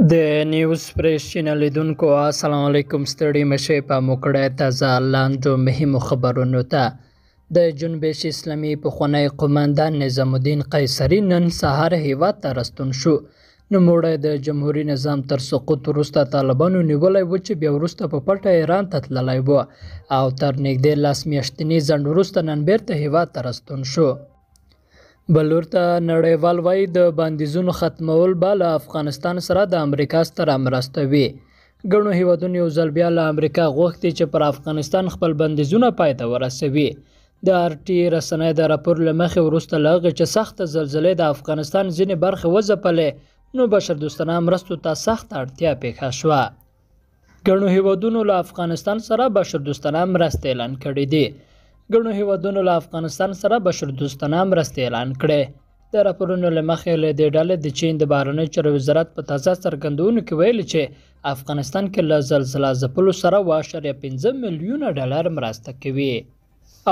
د نیوز فریش چینل لیدونکو السلام علیکم. ستړي مشئ په موکړه تازه لاندو مهمو خبرونو ته. د جنوبي اسلامي پخوانی قوماندان نظام الدین قیصري نن سهار هیواد ته راستون شو. نوموړی د جمهوریت نظام تر سقوط وروسته طالبانو نیولی و چې بیا وروسته په پټه ایران ته تللی و او تر نږدې 10 میاشتني ځنډ وروسته نن بیرته هیواد ته راستون شو. بلور ته نړیوال وایي د بندیزونو ختمول به له افغانستان سره د امریکا ستره مرسته وي. ګڼو هیوادونو یو ځل بیا له امریکا غوښتي چې پر افغانستان خپل بندیزونه پای ته ورسوي. د RT رسنۍ د راپور له مخې وروسته له هغې چې سخته زلزلې د افغانستان ځینې برخې وځپلې نو بشردوستانه مرستو ته سخته اړتیا پیښه شوه. ګڼو هیوادونو له افغانستان سره بشردوستانه مرستې اعلان کړي دي. ګڼو هیوادونو له افغانستان سره بشردوستانه مرستې اعلان کړي. د راپورونو له مخې له دې ډلې د چین د بهرنیو چارو وزارت په تازه څرګندونو کې ویلي چې افغانستان کې له زلزله ځپلو سره 2.5 میلیونه ډالر مرسته کوي.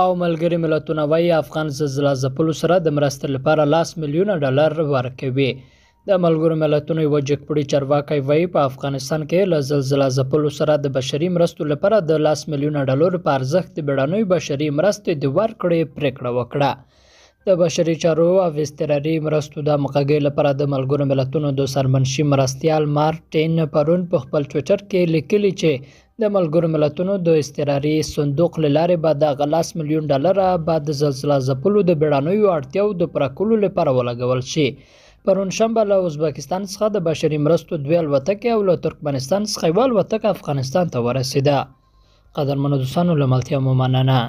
او ملګري ملتونه وایي افغان زلزله ځپلو سره د مرستې لپاره 10 میلیونه ډالر ورکوي. د ملګرو ملتونو یو جګپوړي چارواکی وایي په افغانستان کې له زلزله ځپلو سره د بشري مرستو لپاره د 10 میلیونه ډالرو په ارزښت د بیړنیو بشري مرستې د ورکړې پریکړه وکړه. د بشري چارو او اضطراري مرستو د همغږۍ لپاره د ملګرو ملتونو د سرمنشي مرستیال مارټین پرون په خپل ټویټر کې لیکلي چې د ملګرو ملتونو د اضطراري صندوق له لارې به د 10 میلیون ډالره بعد د زلزله ځپلو د بیړنیو اړتیاو د پوره کولو لپاره ولګول شي. پرون شنبه له ازبکستان څخه د بشري مرستو 2 الوتکې او له ترکمنستان څخه 1 الوتکه افغانستان ته ورسېده. قدرمنو دوستانو له ملتیا مو مننه.